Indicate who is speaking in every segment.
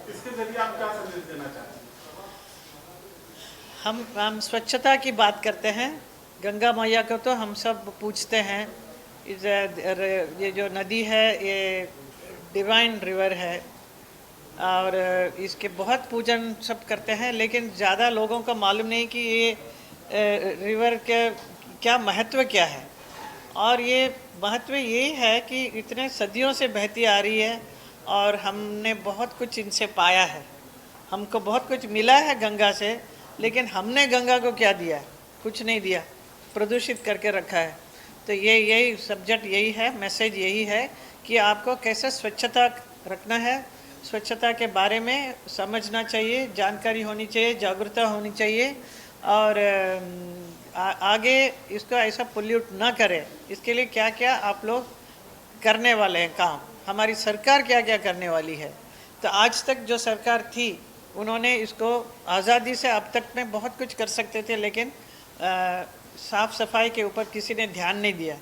Speaker 1: इसके जरिए आप क्या संदेश देना चाहते हैं?
Speaker 2: हम स्वच्छता की बात करते हैं। गंगा मैया को तो हम सब पूछते हैं। ये जो नदी है ये डिवाइन रिवर है और इसके बहुत पूजन सब करते हैं, लेकिन ज़्यादा लोगों को मालूम नहीं कि ये रिवर के क्या महत्व क्या है। और ये महत्व यही है कि इतने सदियों से बहती आ रही है और हमने बहुत कुछ इनसे पाया है। हमको बहुत कुछ मिला है गंगा से, लेकिन हमने गंगा को क्या दिया है? कुछ नहीं दिया, प्रदूषित करके रखा है। तो ये यही सब्जेक्ट यही है, मैसेज यही है कि आपको कैसे स्वच्छता रखना है, स्वच्छता के बारे में समझना चाहिए, जानकारी होनी चाहिए, जागरूकता होनी चाहिए और आगे इसको ऐसा पोल्यूट ना करें। इसके लिए क्या क्या आप लोग करने वाले हैं काम, हमारी सरकार क्या क्या करने वाली है। तो आज तक जो सरकार थी उन्होंने इसको आज़ादी से अब तक में बहुत कुछ कर सकते थे, लेकिन साफ़ सफाई के ऊपर किसी ने ध्यान नहीं दिया,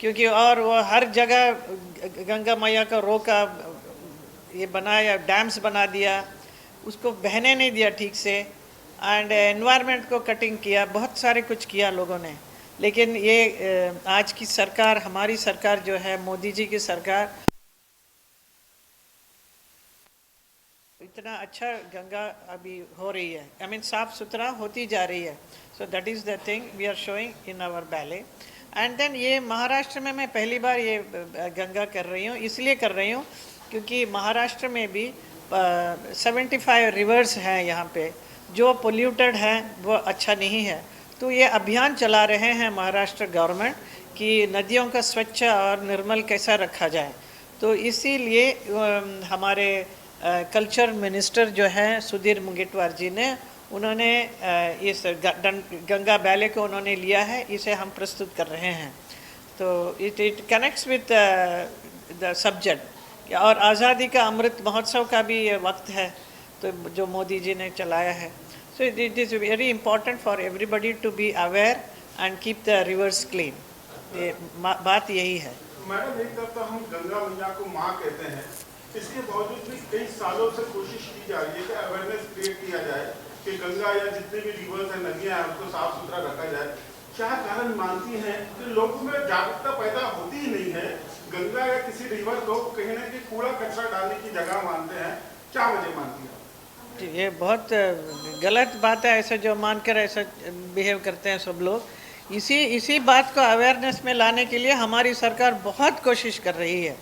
Speaker 2: क्योंकि और वो हर जगह गंगा मैया का रोका, ये बनाया, डैम्स बना दिया, उसको बहने नहीं दिया ठीक से, एंड एनवायरनमेंट को कटिंग किया, बहुत सारे कुछ किया लोगों ने। लेकिन ये आज की सरकार, हमारी सरकार जो है, मोदी जी की सरकार, इतना अच्छा गंगा अभी हो रही है, आई मीन साफ सुथरा होती जा रही है। So that is the thing we are showing in our ballet. And then ये महाराष्ट्र में मैं पहली बार ये गंगा कर रही हूँ, इसलिए कर रही हूँ क्योंकि महाराष्ट्र में भी 75 रिवर्स हैं यहाँ पे जो पोल्यूटेड हैं, वो अच्छा नहीं है। तो ये अभियान चला रहे हैं महाराष्ट्र गवर्नमेंट कि नदियों का स्वच्छ और निर्मल कैसा रखा जाए। तो इसीलिए हमारे कल्चर मिनिस्टर जो हैं सुधीर मुंगेटवार जी ने, उन्होंने इस गंगा बैले को उन्होंने लिया है, इसे हम प्रस्तुत कर रहे हैं। तो it connects with the subject. और आज़ादी का अमृत महोत्सव का भी वक्त है, तो जो मोदी जी ने चलाया है। So it is very important for everybody to be aware and keep the rivers clean. ये बात यही है।
Speaker 1: मैडम, एक तरफ तो हम गंगा मैया को माँ कहते हैं, इसके बावजूद भी कई सालों से कोशिश की जा रही है कि अवेयरनेस क्रिएट किया जाए कि गंगा या जितने भी रिवर्स हैं, नदियाँ हैं, उनको साफ सुथरा रखा जाए। क्या कारण मानती हैं कि लोगों में जागरूकता पैदा होती ही नहीं है? गंगा या किसी रिवर को कहीं ना कहीं कूड़ा कचरा डालने की जगह मानते हैं, क्या वजह मानती है?
Speaker 2: ये बहुत गलत बात है, ऐसा जो मानकर ऐसा बिहेव करते हैं सब लोग। इसी बात को अवेयरनेस में लाने के लिए हमारी सरकार बहुत कोशिश कर रही है।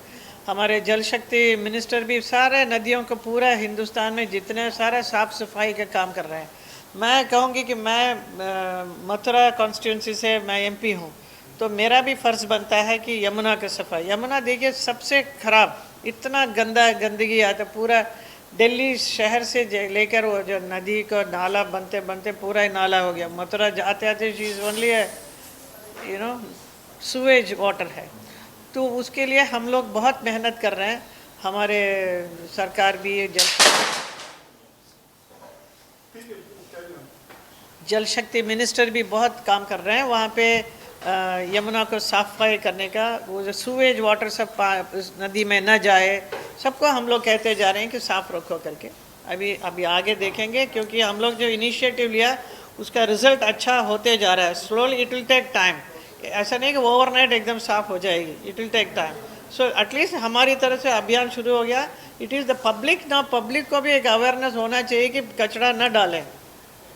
Speaker 2: हमारे जल शक्ति मिनिस्टर भी सारे नदियों को, पूरा हिंदुस्तान में जितने सारे साफ़ सफाई का काम कर रहे हैं। मैं कहूँगी कि मैं मथुरा कॉन्स्टिट्यूंसी से मैं एमपी हूँ, तो मेरा भी फ़र्ज़ बनता है कि यमुना का सफाई। यमुना देखिए सबसे ख़राब, इतना गंदगी आता, पूरा दिल्ली शहर से लेकर वो जो नदी को नाला बनते बनते पूरा ही नाला हो गया। मथुरा आते आते चीज़ ओनली है सुवेज वाटर है। तो उसके लिए हम लोग बहुत मेहनत कर रहे हैं। हमारे सरकार भी जल शक्ति मिनिस्टर भी बहुत काम कर रहे हैं वहाँ पे यमुना को सफाई करने का। वो जो सुवेज वाटर सब उस नदी में न जाए, सबको हम लोग कहते जा रहे हैं कि साफ़ रखो करके। अभी आगे देखेंगे, क्योंकि हम लोग जो इनिशिएटिव लिया उसका रिज़ल्ट अच्छा होते जा रहा है। Slowly it will take time, ऐसा नहीं कि ओवरनाइट एकदम साफ़ हो जाएगी, it will take time. So at least हमारी तरफ से अभियान शुरू हो गया। इट इज़ द पब्लिक ना, पब्लिक को भी एक अवेयरनेस होना चाहिए कि कचरा न डालें।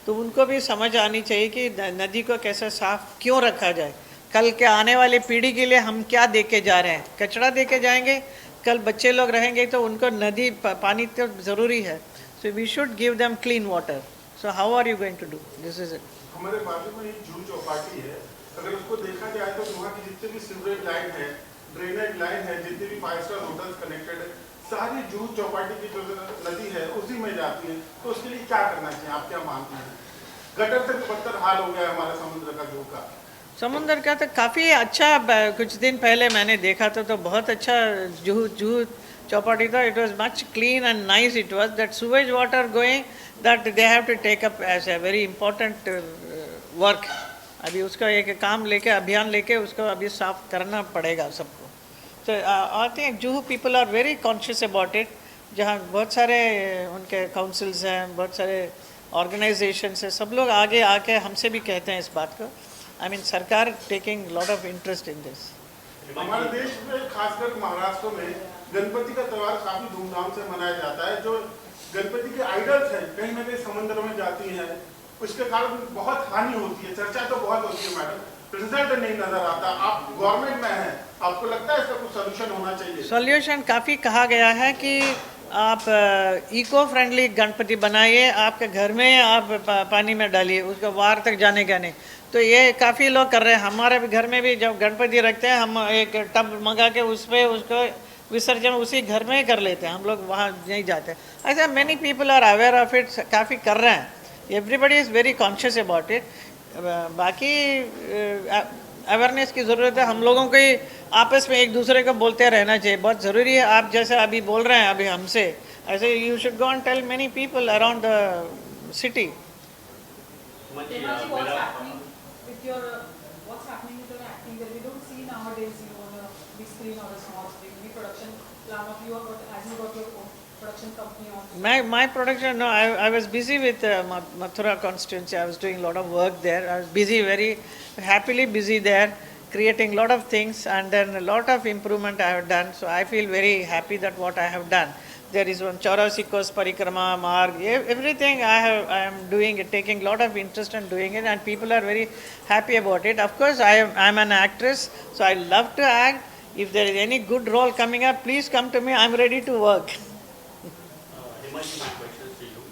Speaker 2: तो उनको भी समझ आनी चाहिए कि नदी को कैसे साफ़ क्यों रखा जाए। कल के आने वाली पीढ़ी के लिए हम क्या दे के जा रहे हैं? कचरा दे के जाएंगे, कल बच्चे लोग रहेंगे तो उनको नदी पानी तो ज़रूरी है। So we should give them clean water. So how are you going to do this? Is it.
Speaker 1: हमारे बाजू में एक जूहू चौपाटी है, अगर उसको देखा जाए तो वहाँ की जितनी भी सीवरेज लाइन है, ड्रेनेज लाइन है, जितनी भी 5 स्टार होटल्स कनेक्टेड है, सारी जूहू चौपाटी की जो नदी है उसी में जाती है। तो उसके लिए क्या करना चाहिए, आप क्या मानते हैं? गटर से भी बदतर हाल हो गया है हमारे समुद्र का, जूहू का।
Speaker 2: समुंदर का तो काफ़ी अच्छा, कुछ दिन पहले मैंने देखा था तो बहुत अच्छा जूहू चौपाटी था। It was much clean and nice. It was that sewage water going that they have to take up as a very important work. अभी उसका एक काम लेके, अभियान लेके उसको अभी साफ करना पड़ेगा सबको। तो I think Juhu people are very conscious about it, जहाँ बहुत सारे उनके काउंसिल्स हैं, बहुत सारे ऑर्गेनाइजेशंस हैं, सब लोग आगे आके हमसे भी कहते हैं इस बात को। आई मीन सरकार taking lot of interest in this.
Speaker 1: हमारे देश में खासकर महाराष्ट्र में गणपति का त्यौहार काफी धूमधाम से मनाया जाता है। जो गणपति के आइडल्स हैं कहीं ना कहीं समुद्र में जाती हैं, उसके कारण बहुत हानि होती है, चर्चा तो बहुत होती है मैडम, रिजल्ट नहीं नजर आता। आप गवर्नमेंट में हैं, आपको लगता है इसका कुछ सोल्यूशन होना चाहिए?
Speaker 2: सॉल्यूशन काफ़ी कहा गया है कि आप इको फ्रेंडली गणपति बनाइए, आपके घर में आप पानी में डालिए, उसको बाहर तक जाने का नहीं। तो ये काफ़ी लोग कर रहे हैं। हमारे घर में भी जब गणपति रखते हैं, हम एक टब मंगा के उस पर उसको विसर्जन उसी घर में ही कर लेते हैं, हम लोग वहाँ नहीं जाते। ऐसा many people are aware of it, काफ़ी कर रहे हैं। Everybody is very conscious about it. बाकी अवेयरनेस की ज़रूरत है। हम लोगों को ही आपस में एक दूसरे को बोलते रहना चाहिए, बहुत ज़रूरी है। आप जैसे अभी बोल रहे हैं अभी हमसे, ऐसे you should go and tell many people around the city.
Speaker 3: What's happening with your acting that we don't see nowadays, on a big screen or a small screen? Any production plan of you, or as you got your own production company on?
Speaker 2: My production, no, I was busy with Mathura constituency. I was doing a lot of work there. I was busy, very happily busy there, creating a lot of things, and then a lot of improvement I have done. So I feel very happy that what I have done. There is one Chaurasi Kos Parikrama Marg, everything I am doing it, taking a lot of interest in doing it, and people are very happy about it. Of course, I am an actress, so I love to act. If there is any good role coming up, please come to me. I am ready to work.
Speaker 4: Himanshu, my question to you.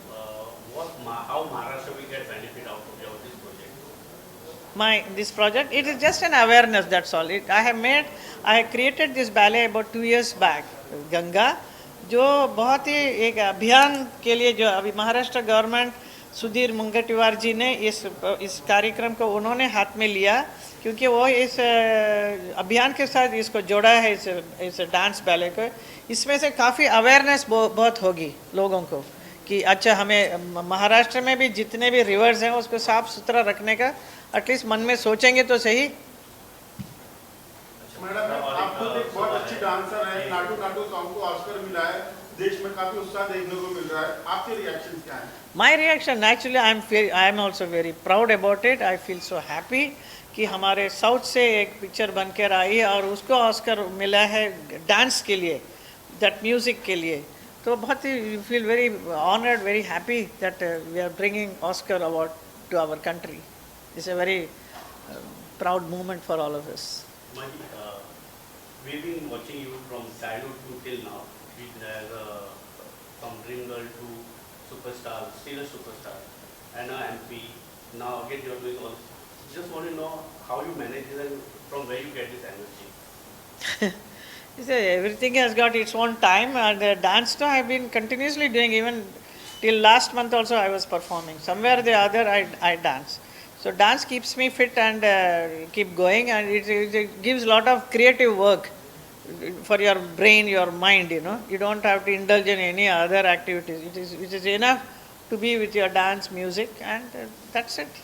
Speaker 4: How Maharashtra will get benefit out of this project?
Speaker 2: This project, it is just an awareness, that's all. I have created this ballet about 2 years back, Ganga, जो बहुत ही एक अभियान के लिए, जो अभी Maharashtra government Sudhir Mungantiwar जी ने इस कार्यक्रम को उन्होंने हाथ में लिया, क्योंकि वो इस अभियान के साथ इसको जोड़ा है, इस डांस बैले को। इसमें से काफ़ी अवेयरनेस बहुत होगी लोगों को कि अच्छा, हमें महाराष्ट्र में भी जितने भी रिवर्स हैं उसको साफ सुथरा रखने का एटलीस्ट मन में सोचेंगे तो सही।
Speaker 1: मैडम, आप खुद एक बहुत अच्छी डांसर है, नाटू नाटू सॉन्ग को ऑस्कर मिला है, देश में काफी उत्साह देखने को मिल रहा है, आपके रिएक्शन क्या है?
Speaker 2: My reaction actually I am also very proud about it. I feel so happy कि हमारे साउथ से एक पिक्चर बन कर आई है और उसको ऑस्कर मिला है डांस के लिए, दैट म्यूज़िक के लिए। तो बहुत ही feel very honoured, very happy that we are bringing Oscar award to our country. It's a very proud moment for all of us.
Speaker 4: We've been watching you from childhood to till now, from dream girl to superstar, still a superstar, and a MP. Now again you're doing all. Just want to know how you manage this and from where you get this energy.
Speaker 2: Everything has got its own time, and dance too I've been continuously doing. Even till last month also I was performing. Somewhere or the other I dance. So dance keeps me fit and keep going, and it gives a lot of creative work for your brain, your mind, You don't have to indulge in any other activities. It is enough to be with your dance, music, and that's it.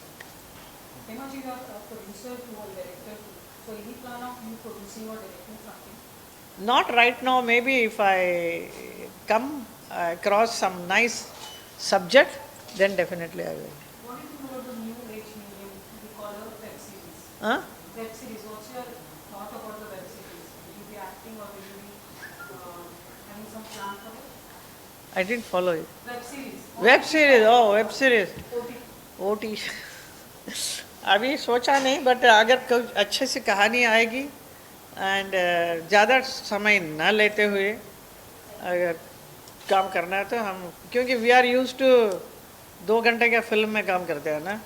Speaker 3: Himanshu, you are a producer too, or director too. So any plan of you producing or directing something?
Speaker 2: Not right now. Maybe if I come across some nice subject, then definitely I will.
Speaker 3: What do you think about the new age medium we call a web series?
Speaker 2: Huh?
Speaker 3: Web series, what's your thought about the web series? Will you be acting or will you be having some plan for it?
Speaker 2: I didn't follow it.
Speaker 3: Web series.
Speaker 2: Web series, oh, web series.
Speaker 3: OT.
Speaker 2: अभी सोचा नहीं, but अगर कोई अच्छे से कहानी आएगी and ज़्यादा समय न लेते हुए अगर काम करना है तो हम, क्योंकि वी आर यूज टू 2 घंटे का फिल्म में काम करते हैं ना,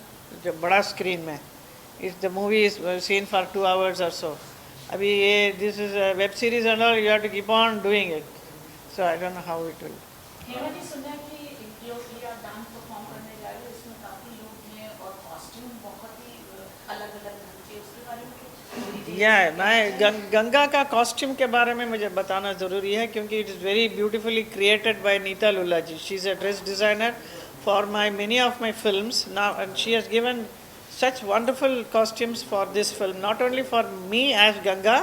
Speaker 2: जो बड़ा स्क्रीन में, इस the movie is seen for 2 hours or so. अभी ये this is web series and all, you have to keep on doing it, so I don't know how it will.
Speaker 5: Hema ji, सुना कि जो ये आप डांस परफॉर्म करने जा रहे हो इसमें काफ़ी लोग हैं और कॉस्ट्यूम बहुत ही अलग-अलग ढंग के, उसके बारे में कुछ?
Speaker 2: मैं गंगा का कॉस्ट्यूम के बारे में मुझे बताना ज़रूरी है, क्योंकि it is very beautifully created by Neeta Lulla ji. She is a dress designer for many of my films now, and she has given such wonderful costumes for this film, not only for me as Ganga,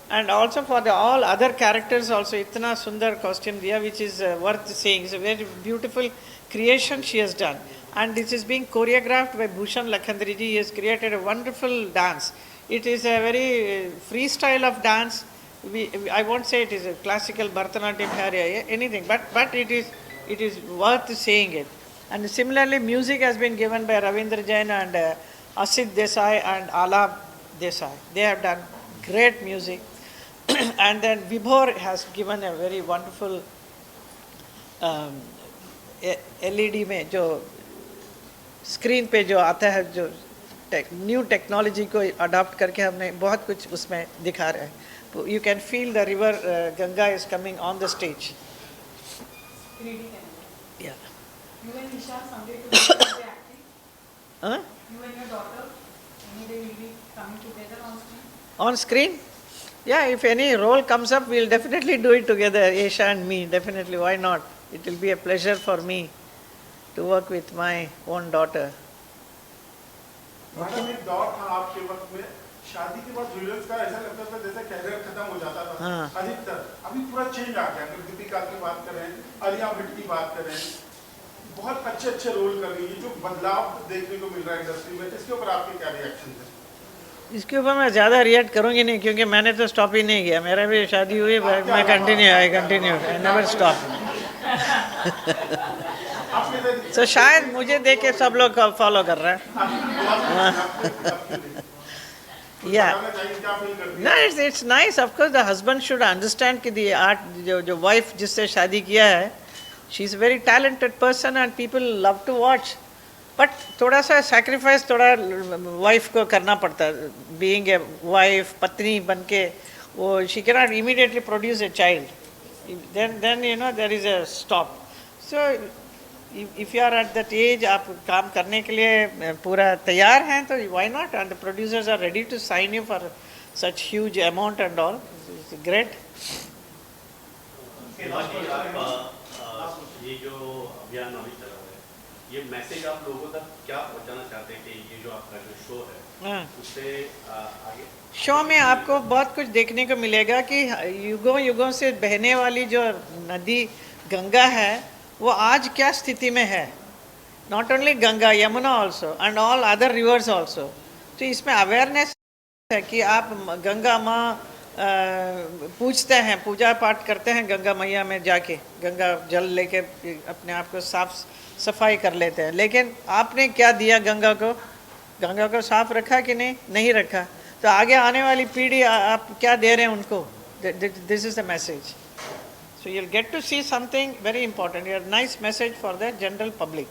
Speaker 2: And also for the all other characters also इतना सुंदर costume दिया which is worth seeing. It's a very beautiful creation she has done. And this is being choreographed by Bhushan Lakhandri ji. He has created a wonderful dance. It is a very free style of dance. I won't say it is a classical Bharatanatyam area, anything, but it is worth seeing it. And similarly, music has been given by Ravindra Jain and Asit Desai and Alap Desai. They have done great music. And then Vibhor has given a very wonderful LED में जो screen पे जो आता है जो new technology को adopt करके हमने बहुत कुछ उसमें दिखा रहे हैं. You can feel the river Ganga is coming on the stage.
Speaker 3: 3D camera.
Speaker 2: Yeah.
Speaker 3: You and Nisha someday together will be acting.
Speaker 2: Huh?
Speaker 3: You and your daughter, any day will be coming together on screen.
Speaker 2: On screen? Yeah, if any role comes up, we'll definitely do it together, Esha and me, definitely, why not? It will be a pleasure for me to work with my own daughter.
Speaker 1: Madam एक दौर था आपके वक्त में शादी के बाद villains का ऐसा लगता था जैसे कैरियर खत्म हो जाता था.
Speaker 2: हाँ.
Speaker 1: अधिकतर अभी पूरा चेंज आ गया. अगर दीपिका की बात करें, आलिया भट्ट की बात करें, बहुत अच्छे अच्छे रोल कर रही है. जो बदलाव देखने को मिल रहा है इंडस्ट्री में, इसके ऊपर आपके क्या रिएक्शन है? इसके
Speaker 2: ऊपर मैं ज़्यादा रिएक्ट करूँगी नहीं क्योंकि मैंने तो स्टॉप ही नहीं किया. मेरा भी शादी हुई, मैं कंटिन्यू आई नेवर स्टॉप. तो शायद मुझे देख के सब लोग फॉलो कर रहे हैं. या ना, it's nice. Of course the husband should understand कि दी आर्ट जो वाइफ जिससे शादी किया है, she is very talented person and people love to watch. But थोड़ा सा सैक्रिफाइस थोड़ा वाइफ को करना पड़ता है. बीइंग ए वाइफ, पत्नी बन के वो she can not immediately produce a child. then you know there is a stop. So if you are at that age, आप काम करने के लिए पूरा तैयार हैं तो why not? And the producers are ready to sign you for such huge amount and all. It's great.
Speaker 4: ये जो अभियान अभी चला रहा है, ये मैसेज आप लोगों तक क्या पहुंचाना चाहते हैं कि ये जो आपका जो शो है उससे आगे
Speaker 2: शो में आपको बहुत कुछ देखने को मिलेगा कि युगों युगों से बहने वाली जो नदी गंगा है वो आज क्या स्थिति में है. Not only Ganga, Yamuna also and all other rivers also. तो इसमें अवेयरनेस है कि आप गंगा माँ पूछते हैं, पूजा पाठ करते हैं गंगा मैया में जाके, गंगा जल लेके अपने आप को साफ सफाई कर लेते हैं. लेकिन आपने क्या दिया गंगा को? गंगा को साफ रखा कि नहीं रखा. तो आगे आने वाली पीढ़ी आप क्या दे रहे हैं उनको? This is the message. So you will get to see something very important. Your nice message for the general public.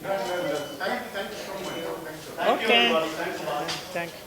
Speaker 1: Thank you so much.
Speaker 2: Okay. Thank you.